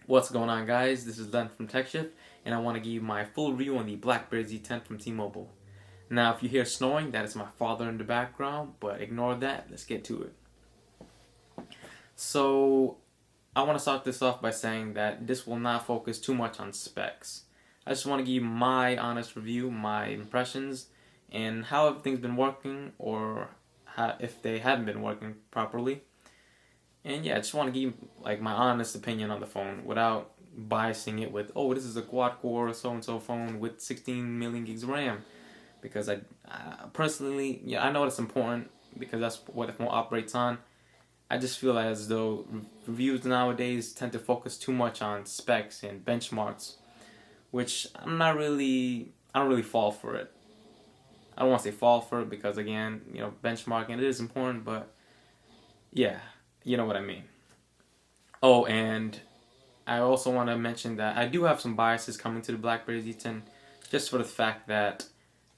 What's going on, guys? This is Len from TechShift, and I want to give you my full review on the Blackberry z10 from T-Mobile. Now, if you hear snoring, that is my father in the background, but ignore that. Let's get to it. So, I want to start this off by saying that this will not focus too much on specs. I just want to give you my honest review, my impressions, and how everything's been working, or if they haven't been working properly. And yeah, I just want to give like my honest opinion on the phone without biasing it with, oh, this is a quad-core so-and-so phone with 16 million gigs of RAM. Because I personally, yeah, I know it's important because that's what the phone operates on. I just feel as though reviews nowadays tend to focus too much on specs and benchmarks, which I don't really fall for it. I don't want to say fall for it because, again, benchmarking, it is important, but yeah, you know what I mean. Oh, and I also want to mention that I do have some biases coming to the Blackberry Z10, just for the fact that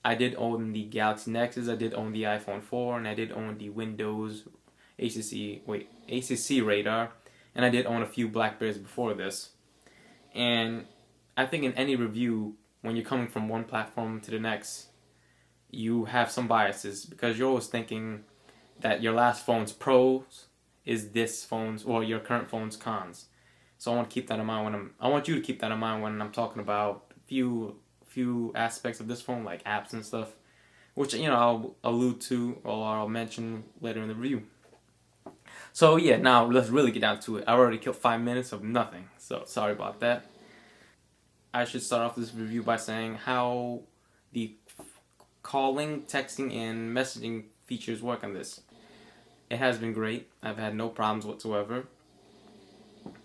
I did own the Galaxy Nexus, I did own the iPhone 4, and I did own the Windows ACC radar, and I did own a few Blackberries before this. And I think in any review, when you're coming from one platform to the next, you have some biases because you're always thinking that your last phone's pros is this phone's, or your current phone's cons. So I want to keep that in mind I want you to keep that in mind when I'm talking about few aspects of this phone, like apps and stuff, which I'll allude to or I'll mention later in the review. So yeah, now let's really get down to it. I already killed 5 minutes of nothing, so sorry about that. I should start off this review by saying how the calling, texting, and messaging features work on this. It has been great. I've had no problems whatsoever.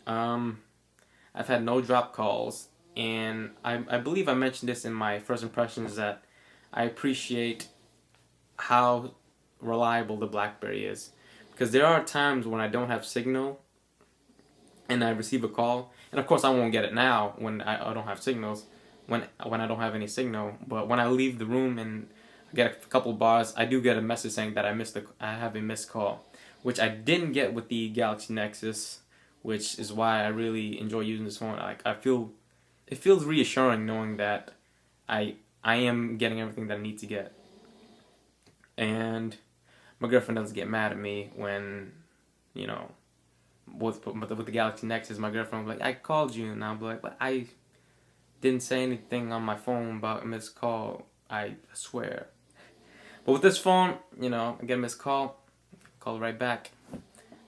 I've had no drop calls, and I believe I mentioned this in my first impressions that I appreciate how reliable the BlackBerry is. Because there are times when I don't have signal and I receive a call, and of course I won't get it now when I don't have signals, when I don't have any signal, but when I leave the room and I get a couple bars, I do get a message saying that I have a missed call, which I didn't get with the Galaxy Nexus, which is why I really enjoy using this phone. Like it feels reassuring knowing that I am getting everything that I need to get. And my girlfriend doesn't get mad at me when, with the Galaxy Nexus, my girlfriend was like, I called you, and I'll be like, but I didn't say anything on my phone about a missed call, I swear. But with this phone, I get a missed call it right back.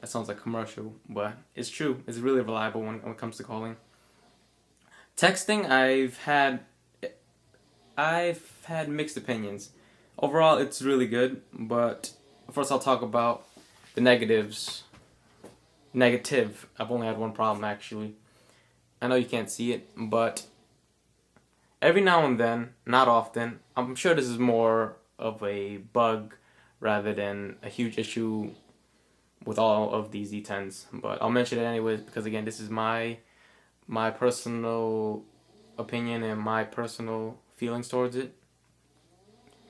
That sounds like a commercial, but it's true. It's really reliable when it comes to calling. Texting, I've had mixed opinions. Overall, it's really good, but first I'll talk about the negatives. Negative. I've only had one problem, actually. I know you can't see it, but every now and then, not often, I'm sure this is more of a bug rather than a huge issue with all of these Z10s, but I'll mention it anyways because, again, this is my personal opinion and my personal feelings towards it.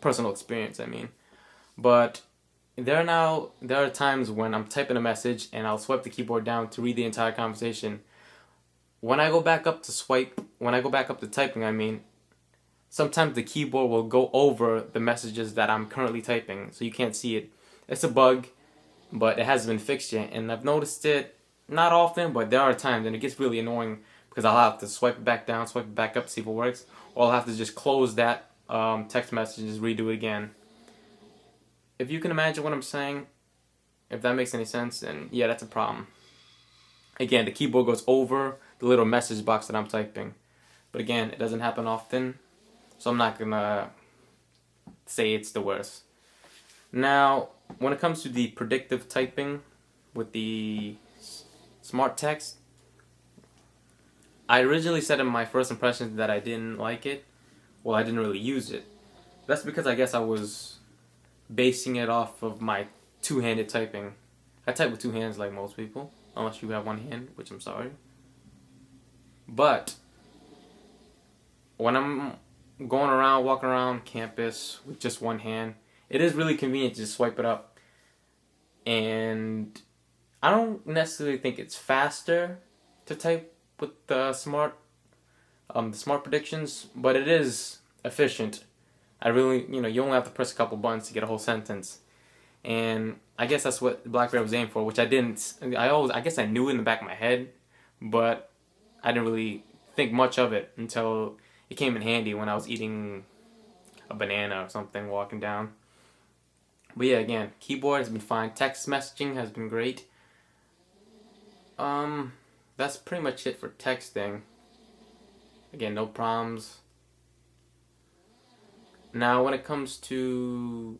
Personal experience, I mean. But there are times when I'm typing a message and I'll swipe the keyboard down to read the entire conversation. When I go back up to typing, I mean, sometimes the keyboard will go over the messages that I'm currently typing, so you can't see it. It's a bug, but it hasn't been fixed yet, and I've noticed it not often, but there are times, and it gets really annoying because I'll have to swipe it back down, swipe it back up to see if it works, or I'll have to just close that text message and just redo it again. If you can imagine what I'm saying, if that makes any sense, then yeah, that's a problem. Again, the keyboard goes over the little message box that I'm typing, but again, it doesn't happen often, so I'm not gonna say it's the worst. Now, when it comes to the predictive typing with the smart text, I originally said in my first impressions that I didn't like it. Well, I didn't really use it. That's because I guess I was basing it off of my two-handed typing. I type with two hands like most people, unless you have one hand, which I'm sorry. But when I'm going around, walking around campus with just one hand, it is really convenient to just swipe it up. And I don't necessarily think it's faster to type with the smart predictions, but it is efficient. I really, you only have to press a couple buttons to get a whole sentence. And I guess that's what BlackBerry was aiming for, which I didn't. I guess I knew it in the back of my head, but I didn't really think much of it until it came in handy when I was eating a banana or something walking down. But yeah, again, keyboard has been fine. Text messaging has been great. That's pretty much it for texting. Again, no problems. Now, when it comes to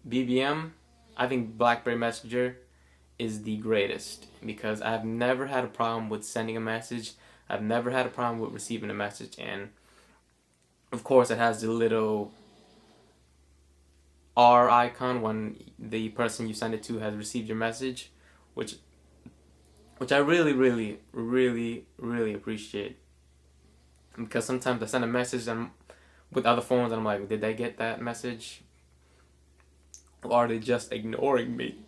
BBM, I think BlackBerry Messenger is the greatest because I've never had a problem with sending a message. I've never had a problem with receiving a message, and of course it has the little R icon when the person you send it to has received your message, which I really, really, really, really appreciate. Because sometimes I send a message with other phones and I'm like, did they get that message? Or are they just ignoring me?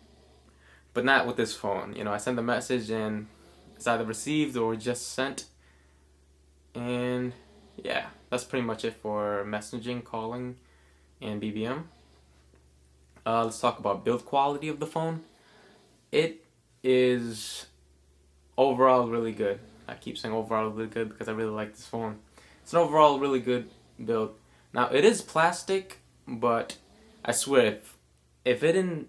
But not with this phone. I send the message and it's either received or just sent. And yeah, that's pretty much it for messaging, calling, and BBM. Let's talk about build quality of the phone. It is overall really good. I keep saying overall really good because I really like this phone. It's an overall really good build. Now it is plastic, but I swear if I didn't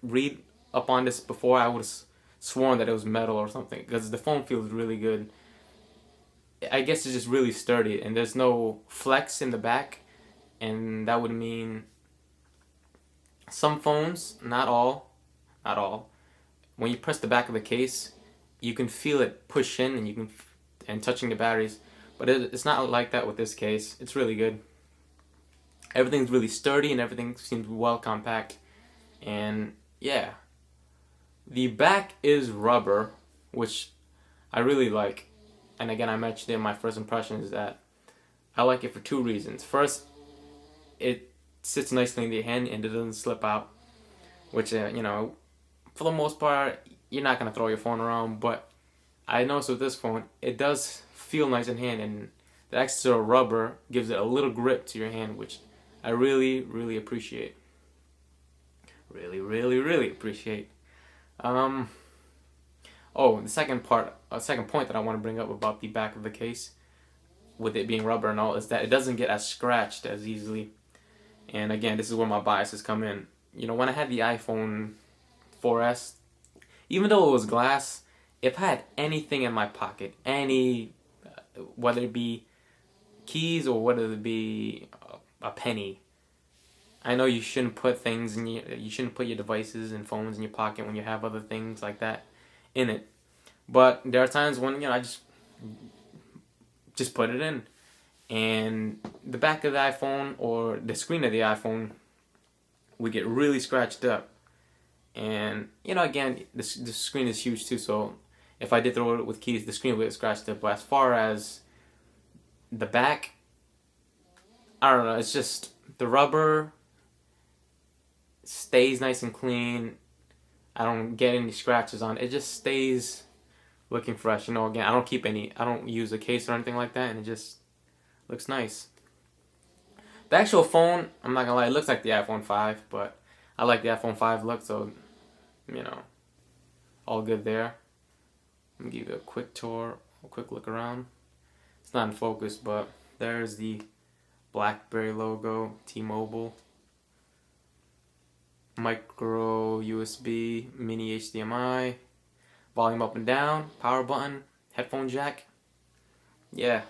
read up on this before, I would have sworn that it was metal or something because the phone feels really good. I guess it's just really sturdy and there's no flex in the back, and that would mean some phones, not all, when you press the back of the case, you can feel it push in and touching the batteries, but it's not like that with this case. It's really good. Everything's really sturdy and everything seems well compact, and yeah, the back is rubber, which I really like. And again, I mentioned in my first impression is that I like it for two reasons. First, it sits nicely in the hand and it doesn't slip out, which for the most part you're not gonna throw your phone around, but I noticed with this phone it does feel nice in hand, and the extra rubber gives it a little grip to your hand, which I really, really appreciate. Really, really, really appreciate. The second point that I want to bring up about the back of the case, with it being rubber and all, is that it doesn't get as scratched as easily. And again, this is where my biases come in. When I had the iPhone 4S, even though it was glass, if I had anything in my pocket, whether it be keys or whether it be a penny, I know you shouldn't put you shouldn't put your devices and phones in your pocket when you have other things like that in it. But there are times when I just put it in, and the back of the iPhone or the screen of the iPhone would get really scratched up. And again, the screen is huge too, so if I did throw it with keys, the screen would get scratched up. But as far as the back, I don't know, it's just the rubber stays nice and clean. I don't get any scratches on it. It just stays looking fresh. Again, I don't use a case or anything like that, and it just looks nice. The actual phone, I'm not gonna lie, it looks like the iPhone 5, but I like the iPhone 5 look, so all good there. Let me give you a quick tour, a quick look around. It's not in focus, but there's the BlackBerry logo, T-Mobile, micro USB, mini HDMI, volume up and down, power button, headphone jack. Yeah,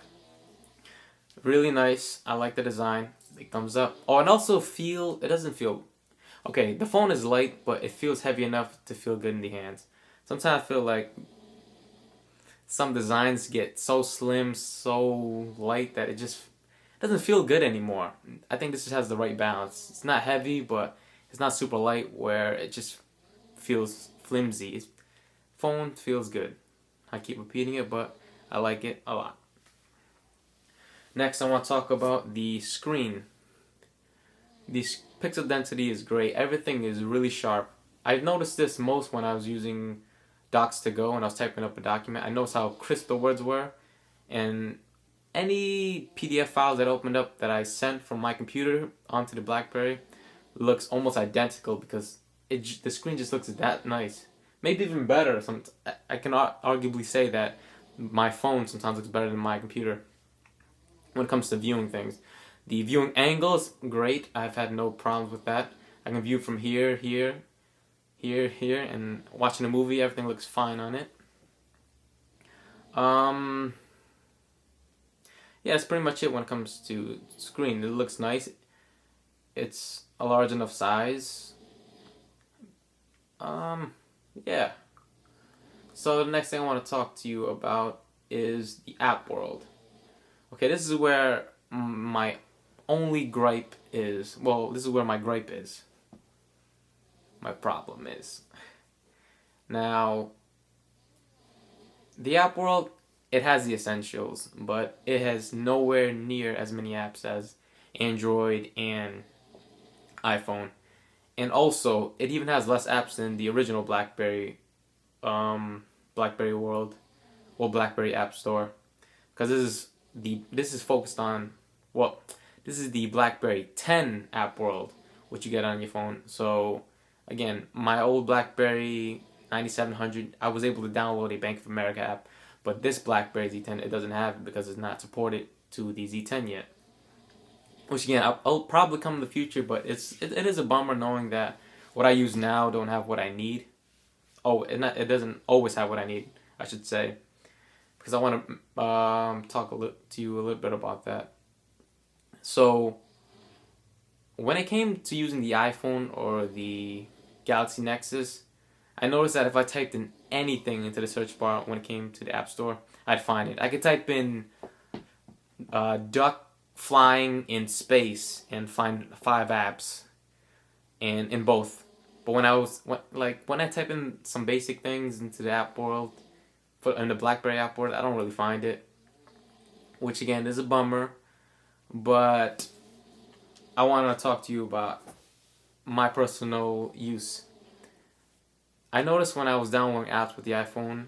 really nice. I like the design. Big thumbs up. Oh, and also it doesn't feel, okay, the phone is light, but it feels heavy enough to feel good in the hands. Sometimes I feel like some designs get so slim, so light that it just doesn't feel good anymore. I think this just has the right balance. It's not heavy, but it's not super light where it just feels flimsy. Phone feels good. I keep repeating it, but I like it a lot. Next, I want to talk about the screen. The pixel density is great. Everything is really sharp. I've noticed this most when I was using Docs to Go and I was typing up a document, I noticed how crisp the words were, and any PDF files that opened up that I sent from my computer onto the BlackBerry looks almost identical because the screen just looks that nice. Maybe even better. I can arguably say that my phone sometimes looks better than my computer when it comes to viewing things. The viewing angle is great. I've had no problems with that. I can view from here, here, here, and watching a movie, everything looks fine on it. Yeah, that's pretty much it when it comes to screen. It looks nice. It's a large enough size. Yeah. So the next thing I want to talk to you about is the app world. Okay, this is where my only gripe is. Well, this is where my gripe is. My problem is. Now, the app world, it has the essentials, but it has nowhere near as many apps as Android and iPhone. And also, it even has less apps than the original BlackBerry world, or BlackBerry App Store, because this is focused on, well, this is the BlackBerry 10 app world, which you get on your phone. So again, my old BlackBerry 9700, I was able to download a Bank of America app, but this BlackBerry Z10, it doesn't have it because it's not supported to the Z10 yet. Which again, I'll probably come in the future, but it is a bummer knowing that what I use now don't have what I need. Oh, it doesn't always have what I need, I should say, because I want to talk to you a little bit about that. So, when it came to using the iPhone or the Galaxy Nexus, I noticed that if I typed in anything into the search bar when it came to the App Store, I'd find it. I could type in duck flying in space and find 5 apps, and in both. But when I type in some basic things into the app world, in the BlackBerry app world, I don't really find it, which again is a bummer. But I want to talk to you about my personal use. I noticed when I was downloading apps with the iPhone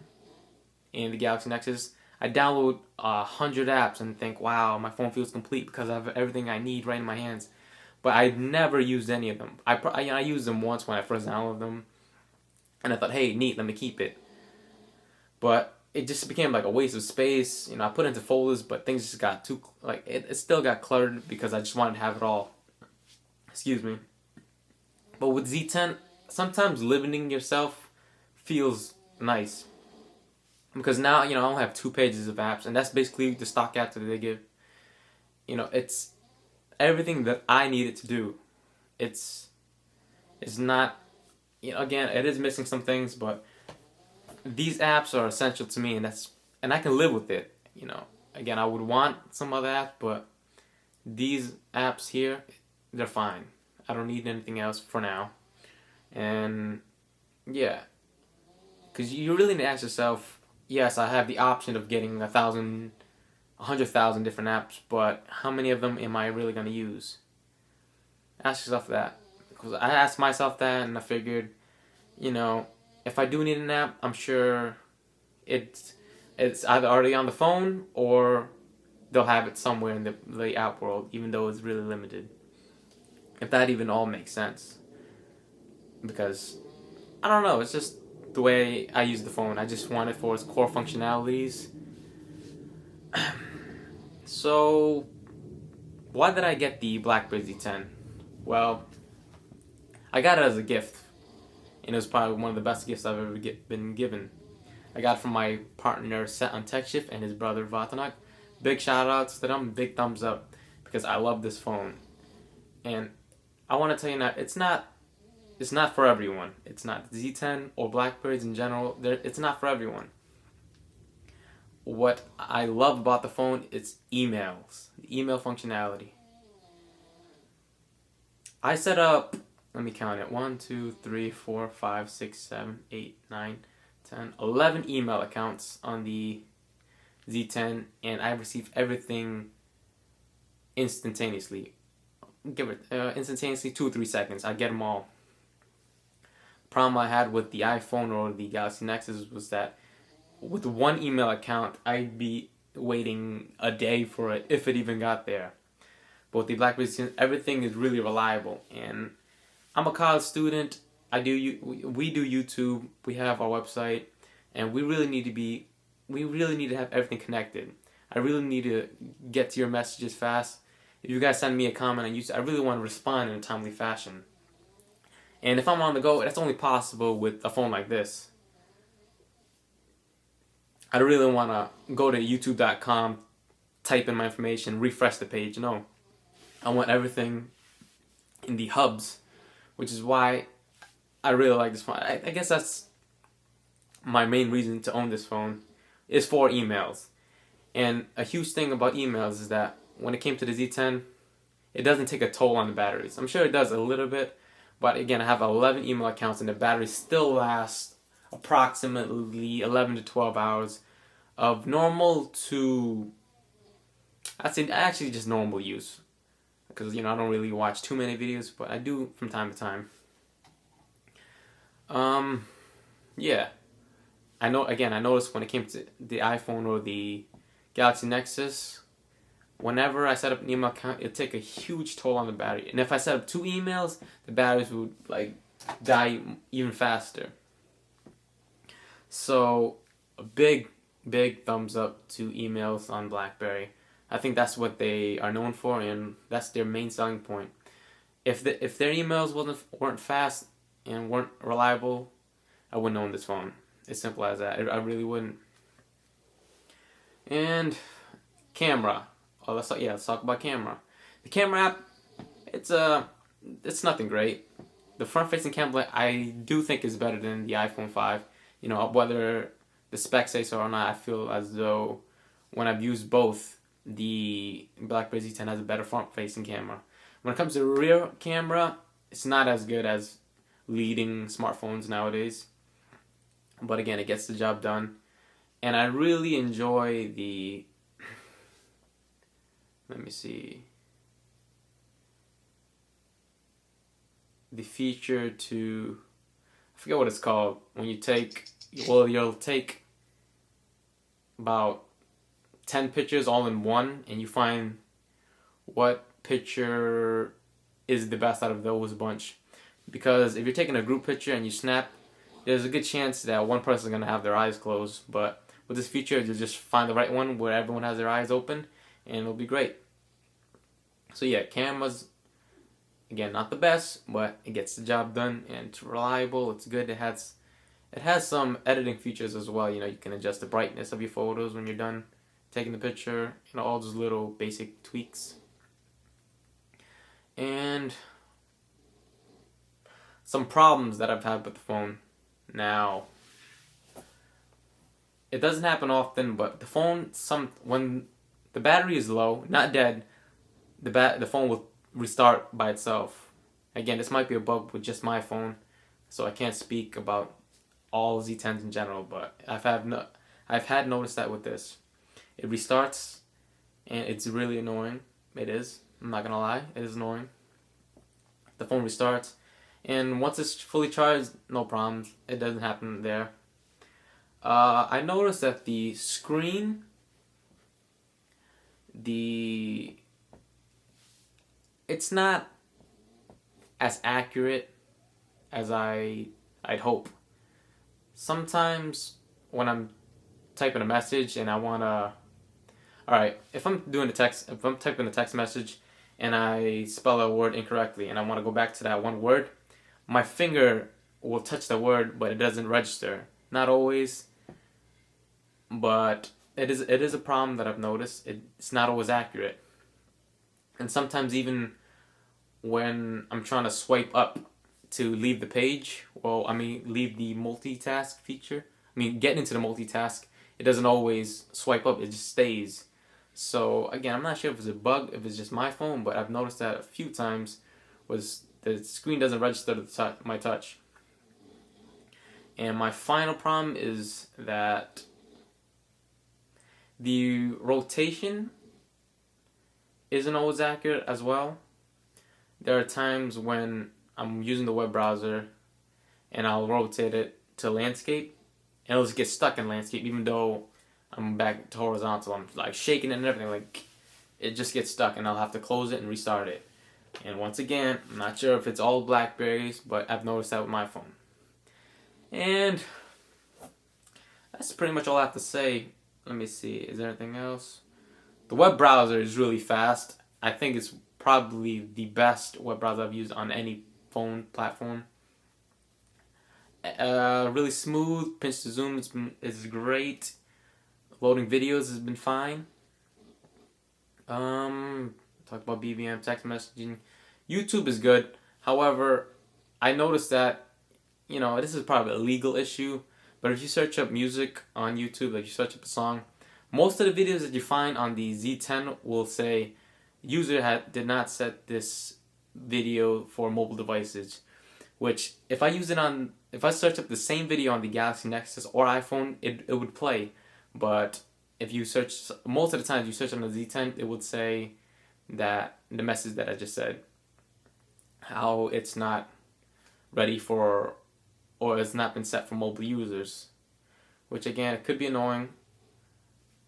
and the Galaxy Nexus, I download 100 apps and think, wow, my phone feels complete because I have everything I need right in my hands. But I never used any of them. I used them once when I first downloaded them, and I thought, hey, neat, let me keep it. But it just became like a waste of space. I put it into folders, but things just got too, it still got cluttered because I just wanted to have it all. Excuse me. But with Z10, sometimes limiting yourself feels nice. Because now, I only have 2 pages of apps, and that's basically the stock app that they give. It's everything that I needed to do. It's not, again, it is missing some things, but these apps are essential to me, and I can live with it. Again, I would want some other apps, but these apps here, they're fine. I don't need anything else for now. And yeah, because you really need to ask yourself, yes, I have the option of getting 100,000 different apps, but how many of them am I really going to use? Ask yourself that. Because I asked myself that, and I figured, if I do need an app, I'm sure it's either already on the phone or they'll have it somewhere in the app world, even though it's really limited. If that even all makes sense. Because, I don't know, it's just the way I use the phone. I just want it for its core functionalities. So, why did I get the Blackberry Z10? Well, I got it as a gift, and it was probably one of the best gifts I've ever been given. I got it from my partner Set on Tech Shift and his brother Vatanak. Big shout outs to them, big thumbs up, because I love this phone. And I want to tell you now, it's not for everyone. It's not. The Z10 or Blackberries in general, it's not for everyone. What I love about the phone is emails, the email functionality. I set up, let me count it, 1, 2, 3, 4, 5, 6, 7, 8, 9, 10, 11 email accounts on the Z10, and I receive everything instantaneously. Instantaneously, 2 or 3 seconds. I get them all. Problem I had with the iPhone or the Galaxy Nexus was that with one email account, I'd be waiting a day for it if it even got there. But with the Blackberry z10, everything is really reliable. And I'm a college student. We do YouTube. We have our website, and we really need to have everything connected. I really need to get to your messages fast. If you guys send me a comment on YouTube, I really want to respond in a timely fashion. And if I'm on the go, that's only possible with a phone like this. I don't really want to go to youtube.com, type in my information, refresh the page. No. I want everything in the hubs, which is why I really like this phone. I guess that's my main reason to own this phone, is for emails. And a huge thing about emails is that when it came to the Z10, it doesn't take a toll on the batteries. I'm sure it does a little bit, but again, I have 11 email accounts and the battery still lasts approximately 11 to 12 hours of normal to, I'd say actually just normal use. Because, I don't really watch too many videos, but I do from time to time. Yeah. I noticed when it came to the iPhone or the Galaxy Nexus, whenever I set up an email account, it'd take a huge toll on the battery. And if I set up 2 emails, the batteries would die even faster. So a big thumbs up to emails on Blackberry. I think that's what they are known for, and that's their main selling point. If their emails weren't fast and weren't reliable, I wouldn't own this phone. It's simple as that. I really wouldn't. And camera. Oh, let's talk about camera. The camera app, it's nothing great. The front-facing camera I do think is better than the iPhone 5. Whether the specs say so or not, I feel as though when I've used both, the Blackberry Z10 has a better front-facing camera. When it comes to rear camera, it's not as good as leading smartphones nowadays. But again, it gets the job done. And I really enjoy the... Let me see. The feature to... I forget what it's called. When you'll take about 10 pictures all in one, and you find what picture is the best out of those bunch. Because if you're taking a group picture and you snap, there's a good chance that one person is going to have their eyes closed. But with this feature, you'll just find the right one where everyone has their eyes open, and it'll be great. So yeah, cameras, again, not the best, but it gets the job done, and it's reliable, it's good. It has some editing features as well. You can adjust the brightness of your photos when you're done taking the picture, all those little basic tweaks. And some problems that I've had with the phone. Now, it doesn't happen often, but the phone, when the battery is low, not dead, the phone will restart by itself. Again, this might be a bug with just my phone, so I can't speak about all Z10s in general, but I've had noticed that with this. It restarts, and it's really annoying. It is. I'm not gonna lie. It is annoying. The phone restarts, and once it's fully charged, no problems. It doesn't happen there. I noticed that the screen, it's not as accurate as I'd hope. Sometimes when I'm typing a message and I wanna, alright, if I'm typing a text message and I spell a word incorrectly and I want to go back to that one word, my finger will touch the word, but it doesn't register. Not always, but it is a problem that I've noticed. It's not always accurate. And sometimes even when I'm trying to swipe up to leave the page, leave the multitask feature, get into the multitask, it doesn't always swipe up, it just stays. So again, I'm not sure if it's a bug, if it's just my phone, but I've noticed that a few times was the screen doesn't register my touch. And my final problem is that the rotation isn't always accurate as well. There are times when I'm using the web browser and I'll rotate it to landscape, and it'll just get stuck in landscape even though I'm back to horizontal. I'm like shaking it and everything, like it just gets stuck, and I'll have to close it and restart it. And once again, I'm not sure if it's all Blackberries, but I've noticed that with my phone. And that's pretty much all I have to say. Let me see, is there anything else? The web browser is really fast. I think it's probably the best web browser I've used on any phone platform. Really smooth, pinch to zoom is great. Loading videos has been fine. Talk about BBM, text messaging. YouTube is good. However, I noticed that, this is probably a legal issue, but if you search up music on YouTube, like you search up a song, most of the videos that you find on the Z10 will say, user did not set this video for mobile devices. Which, if I search up the same video on the Galaxy Nexus or iPhone, it would play. But if you search, most of the times you search on the Z10, it would say that the message that I just said, how it's not ready for, or it's not been set for mobile users. Which again, it could be annoying.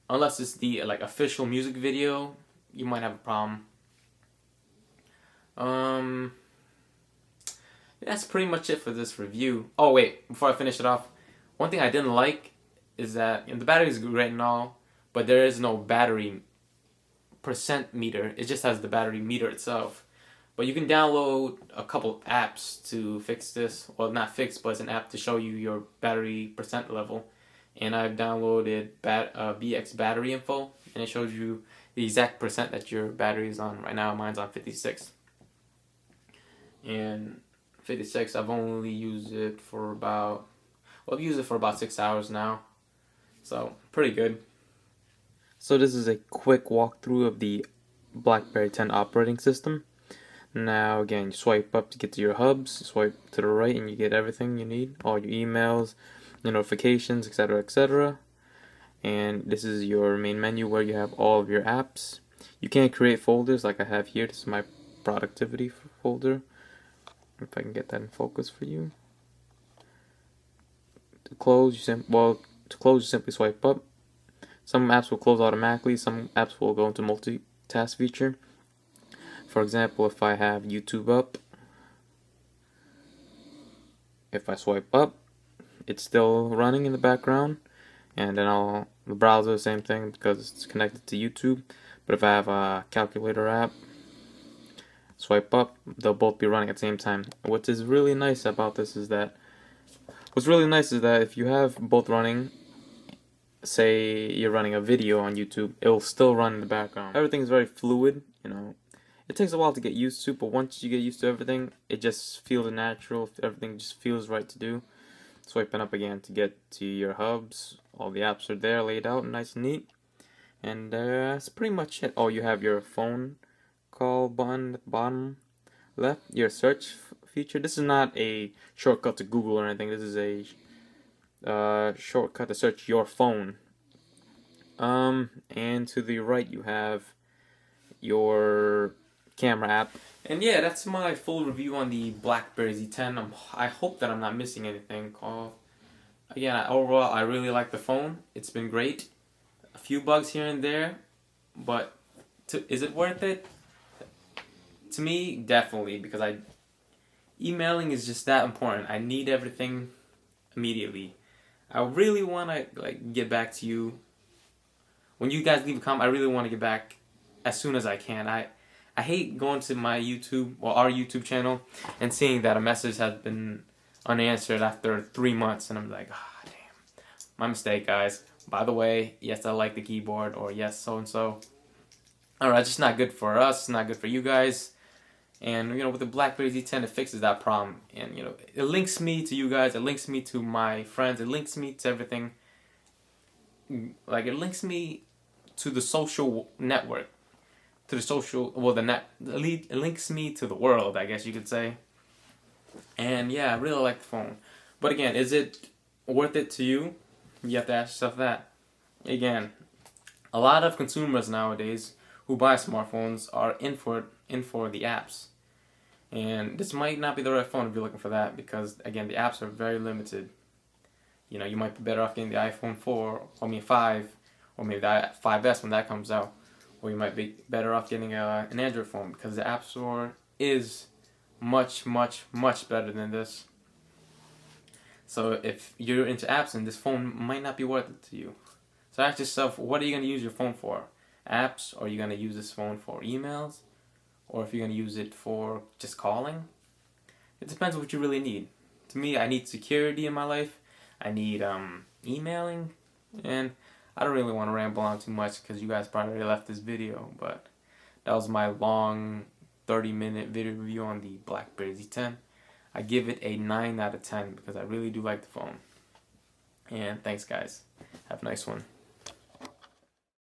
Unless it's the official music video, you might have a problem. That's pretty much it for this review. Oh wait, before I finish it off, one thing I didn't like is that the battery is great and all, but there is no battery percent meter. It just has the battery meter itself. But you can download a couple of apps to fix this. Well, not fix, but it's an app to show you your battery percent level. And I've downloaded BX battery info, and it shows you the exact percent that your battery is on. Right now, mine's on 56. And 56, I've only used it for about, I've used it for about 6 hours now. So, pretty good. So this is a quick walkthrough of the Blackberry 10 operating system. Now again, you swipe up to get to your hubs, swipe to the right and you get everything you need, all your emails, your notifications, etc, etc. And this is your main menu where you have all of your apps. You can't create folders like I have here. This is my productivity folder. If I can get that in focus for you. To close, you simply swipe up. Some apps will close automatically. Some apps will go into multitask feature. For example, if I have YouTube up, if I swipe up, it's still running in the background, and then the browser, same thing because it's connected to YouTube. But if I have a calculator app, swipe up, they'll both be running at the same time. What is really nice about this is that, if you have both running, say you're running a video on YouTube, it will still run in the background. Everything's very fluid, It takes a while to get used to, but once you get used to everything, it just feels natural. Everything just feels right to do. Swiping up again to get to your hubs. All the apps are there, laid out, nice and neat. And that's pretty much it. Oh, you have your phone call button at the bottom left. Your search feature. This is not a shortcut to Google or anything. This is a shortcut to search your phone. And to the right you have your camera app. And yeah, that's my full review on the Blackberry Z10. I hope that I'm not missing anything. Again, overall, I really like the phone. It's been great. A few bugs here and there, but is it worth it? To me, definitely, because emailing is just that important. I need everything immediately. I really want to get back to you. When you guys leave a comment, I really want to get back as soon as I can. I hate going to my YouTube, or our YouTube channel, and seeing that a message has been unanswered after 3 months, and I'm like, damn, my mistake, guys. By the way, yes, I like the keyboard, or yes, so-and-so. Alright, it's just not good for us, it's not good for you guys. And, with the Blackberry Z10, it fixes that problem. And, it links me to you guys, it links me to my friends, it links me to everything. It links me to the social network. To the social, it links me to the world, I guess you could say. And yeah, I really like the phone. But again, is it worth it to you? You have to ask yourself that. Again, a lot of consumers nowadays who buy smartphones are in for the apps. And this might not be the right phone if you're looking for that, because again, the apps are very limited. You know, you might be better off getting the iPhone 5, or maybe the 5S when that comes out. Or you might be better off getting an Android phone, because the App Store is much, much, much better than this. So if you're into apps, then this phone might not be worth it to you. So ask yourself, what are you going to use your phone for? Apps? Or are you going to use this phone for emails? Or if you're going to use it for just calling? It depends on what you really need. To me, I need security in my life. I need emailing. And I don't really want to ramble on too much because you guys probably already left this video. But that was my long 30-minute video review on the Blackberry Z10. I give it a 9 out of 10 because I really do like the phone. And thanks, guys. Have a nice one.